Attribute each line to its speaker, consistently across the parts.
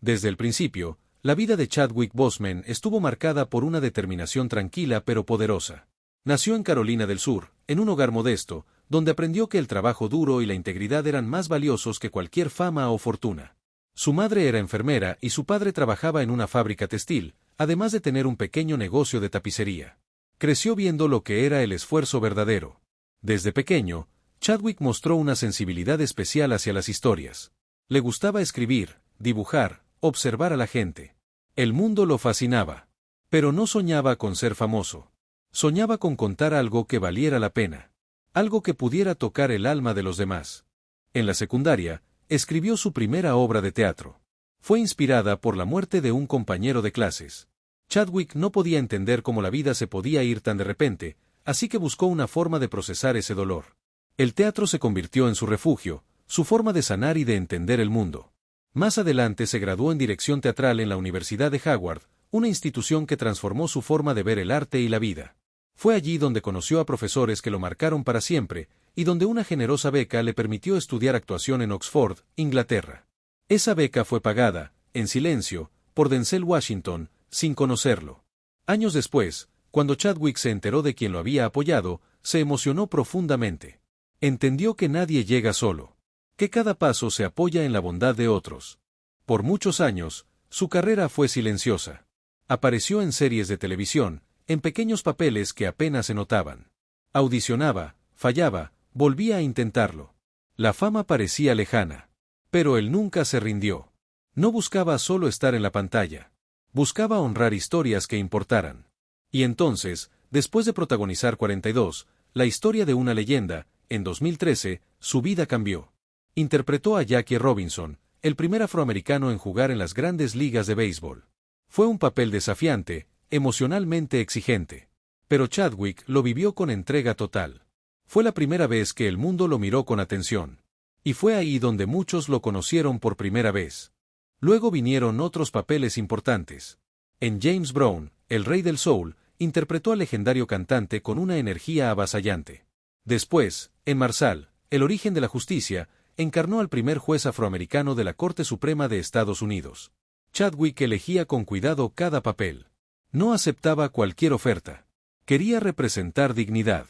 Speaker 1: Desde el principio, la vida de Chadwick Boseman estuvo marcada por una determinación tranquila pero poderosa. Nació en Carolina del Sur, en un hogar modesto, donde aprendió que el trabajo duro y la integridad eran más valiosos que cualquier fama o fortuna. Su madre era enfermera y su padre trabajaba en una fábrica textil, además de tener un pequeño negocio de tapicería. Creció viendo lo que era el esfuerzo verdadero. Desde pequeño, Chadwick mostró una sensibilidad especial hacia las historias. Le gustaba escribir, dibujar, observar a la gente. El mundo lo fascinaba. Pero no soñaba con ser famoso. Soñaba con contar algo que valiera la pena. Algo que pudiera tocar el alma de los demás. En la secundaria, escribió su primera obra de teatro. Fue inspirada por la muerte de un compañero de clases. Chadwick no podía entender cómo la vida se podía ir tan de repente, así que buscó una forma de procesar ese dolor. El teatro se convirtió en su refugio, su forma de sanar y de entender el mundo. Más adelante se graduó en dirección teatral en la Universidad de Howard, una institución que transformó su forma de ver el arte y la vida. Fue allí donde conoció a profesores que lo marcaron para siempre, y donde una generosa beca le permitió estudiar actuación en Oxford, Inglaterra. Esa beca fue pagada, en silencio, por Denzel Washington, sin conocerlo. Años después, cuando Chadwick se enteró de quién lo había apoyado, se emocionó profundamente. Entendió que nadie llega solo. Que cada paso se apoya en la bondad de otros. Por muchos años, su carrera fue silenciosa. Apareció en series de televisión, en pequeños papeles que apenas se notaban. Audicionaba, fallaba, volvía a intentarlo. La fama parecía lejana. Pero él nunca se rindió. No buscaba solo estar en la pantalla. Buscaba honrar historias que importaran. Y entonces, después de protagonizar 42, la historia de una leyenda, en 2013, su vida cambió. Interpretó a Jackie Robinson, el primer afroamericano en jugar en las grandes ligas de béisbol. Fue un papel desafiante, emocionalmente exigente. Pero Chadwick lo vivió con entrega total. Fue la primera vez que el mundo lo miró con atención. Y fue ahí donde muchos lo conocieron por primera vez. Luego vinieron otros papeles importantes. En James Brown, el rey del soul, interpretó al legendario cantante con una energía avasallante. Después, en Marshall, el origen de la justicia, encarnó al primer juez afroamericano de la Corte Suprema de Estados Unidos. Chadwick elegía con cuidado cada papel. No aceptaba cualquier oferta. Quería representar dignidad.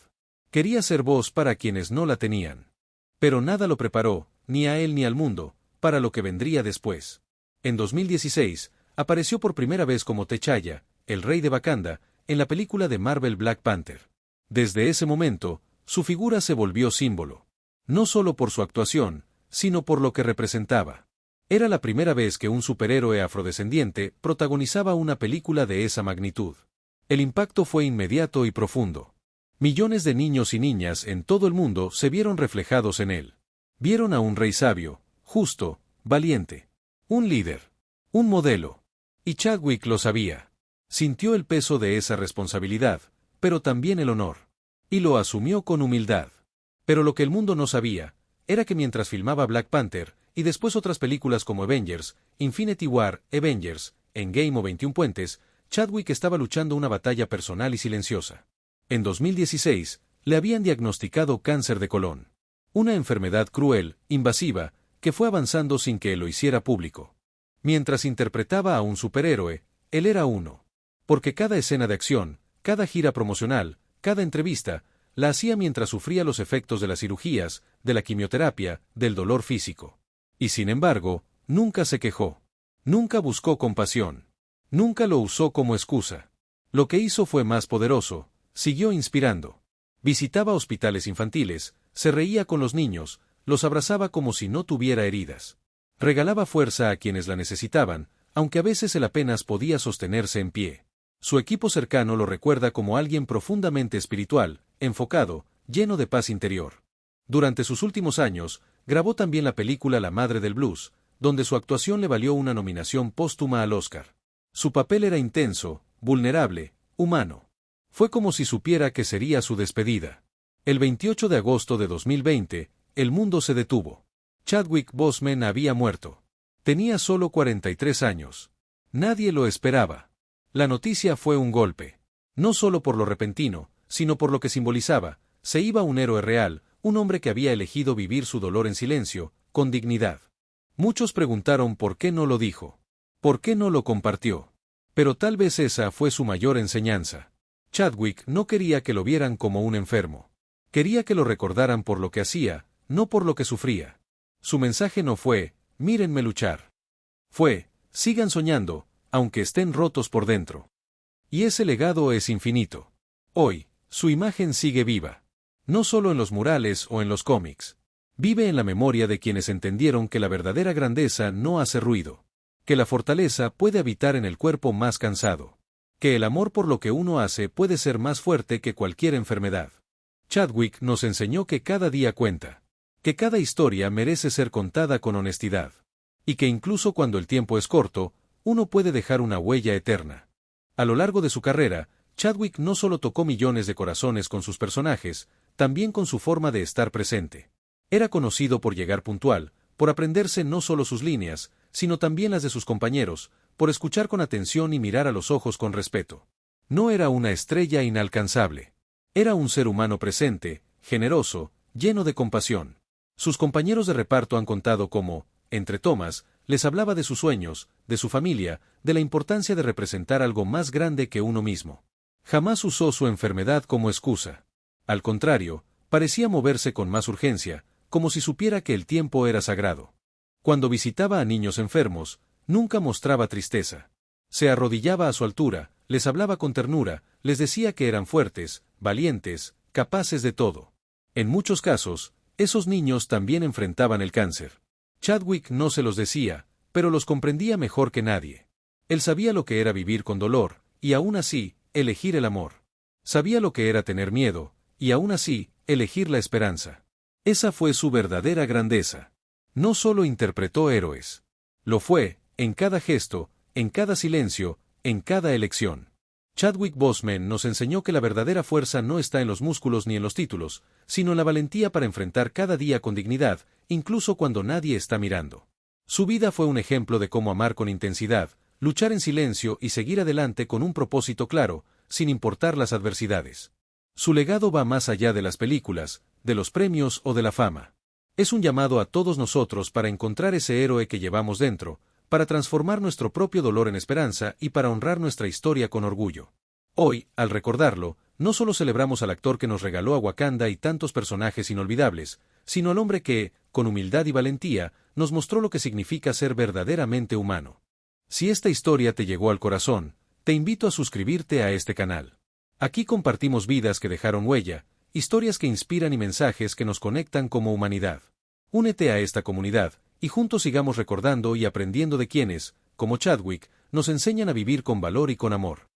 Speaker 1: Quería ser voz para quienes no la tenían. Pero nada lo preparó, ni a él ni al mundo, para lo que vendría después. En 2016, apareció por primera vez como T'Challa, el rey de Wakanda, en la película de Marvel Black Panther. Desde ese momento, su figura se volvió símbolo. No solo por su actuación, sino por lo que representaba. Era la primera vez que un superhéroe afrodescendiente protagonizaba una película de esa magnitud. El impacto fue inmediato y profundo. Millones de niños y niñas en todo el mundo se vieron reflejados en él. Vieron a un rey sabio, justo, valiente. Un líder. Un modelo. Y Chadwick lo sabía. Sintió el peso de esa responsabilidad, pero también el honor. Y lo asumió con humildad. Pero lo que el mundo no sabía, era que mientras filmaba Black Panther, y después otras películas como Avengers, Infinity War, Avengers, Endgame o 21 Puentes, Chadwick estaba luchando una batalla personal y silenciosa. En 2016, le habían diagnosticado cáncer de colon. Una enfermedad cruel, invasiva, que fue avanzando sin que él lo hiciera público. Mientras interpretaba a un superhéroe, él era uno. Porque cada escena de acción, cada gira promocional, cada entrevista, la hacía mientras sufría los efectos de las cirugías, de la quimioterapia, del dolor físico. Y sin embargo, nunca se quejó. Nunca buscó compasión. Nunca lo usó como excusa. Lo que hizo fue más poderoso, siguió inspirando. Visitaba hospitales infantiles, se reía con los niños, los abrazaba como si no tuviera heridas. Regalaba fuerza a quienes la necesitaban, aunque a veces él apenas podía sostenerse en pie. Su equipo cercano lo recuerda como alguien profundamente espiritual, enfocado, lleno de paz interior. Durante sus últimos años, grabó también la película La Madre del Blues, donde su actuación le valió una nominación póstuma al Oscar. Su papel era intenso, vulnerable, humano. Fue como si supiera que sería su despedida. El 28 de agosto de 2020, el mundo se detuvo. Chadwick Boseman había muerto. Tenía solo 43 años. Nadie lo esperaba. La noticia fue un golpe. No solo por lo repentino, sino por lo que simbolizaba. Se iba un héroe real, un hombre que había elegido vivir su dolor en silencio, con dignidad. Muchos preguntaron por qué no lo dijo. ¿Por qué no lo compartió? Pero tal vez esa fue su mayor enseñanza. Chadwick no quería que lo vieran como un enfermo. Quería que lo recordaran por lo que hacía, no por lo que sufría. Su mensaje no fue, mírenme luchar. Fue, sigan soñando, aunque estén rotos por dentro. Y ese legado es infinito. Hoy, su imagen sigue viva. No solo en los murales o en los cómics. Vive en la memoria de quienes entendieron que la verdadera grandeza no hace ruido. Que la fortaleza puede habitar en el cuerpo más cansado. Que el amor por lo que uno hace puede ser más fuerte que cualquier enfermedad. Chadwick nos enseñó que cada día cuenta. Que cada historia merece ser contada con honestidad. Y que incluso cuando el tiempo es corto, uno puede dejar una huella eterna. A lo largo de su carrera, Chadwick no solo tocó millones de corazones con sus personajes, también con su forma de estar presente. Era conocido por llegar puntual, por aprenderse no solo sus líneas, sino también las de sus compañeros, por escuchar con atención y mirar a los ojos con respeto. No era una estrella inalcanzable. Era un ser humano presente, generoso, lleno de compasión. Sus compañeros de reparto han contado cómo, entre tomas, les hablaba de sus sueños, de su familia, de la importancia de representar algo más grande que uno mismo. Jamás usó su enfermedad como excusa. Al contrario, parecía moverse con más urgencia, como si supiera que el tiempo era sagrado. Cuando visitaba a niños enfermos, nunca mostraba tristeza. Se arrodillaba a su altura, les hablaba con ternura, les decía que eran fuertes, valientes, capaces de todo. En muchos casos, esos niños también enfrentaban el cáncer. Chadwick no se los decía, pero los comprendía mejor que nadie. Él sabía lo que era vivir con dolor, y aún así, elegir el amor. Sabía lo que era tener miedo, y aún así, elegir la esperanza. Esa fue su verdadera grandeza. No solo interpretó héroes. Lo fue, en cada gesto, en cada silencio, en cada elección. Chadwick Boseman nos enseñó que la verdadera fuerza no está en los músculos ni en los títulos, sino en la valentía para enfrentar cada día con dignidad, incluso cuando nadie está mirando. Su vida fue un ejemplo de cómo amar con intensidad, luchar en silencio y seguir adelante con un propósito claro, sin importar las adversidades. Su legado va más allá de las películas, de los premios o de la fama. Es un llamado a todos nosotros para encontrar ese héroe que llevamos dentro, para transformar nuestro propio dolor en esperanza y para honrar nuestra historia con orgullo. Hoy, al recordarlo, no solo celebramos al actor que nos regaló a Wakanda y tantos personajes inolvidables, sino al hombre que, con humildad y valentía, nos mostró lo que significa ser verdaderamente humano. Si esta historia te llegó al corazón, te invito a suscribirte a este canal. Aquí compartimos vidas que dejaron huella, historias que inspiran y mensajes que nos conectan como humanidad. Únete a esta comunidad, y juntos sigamos recordando y aprendiendo de quienes, como Chadwick, nos enseñan a vivir con valor y con amor.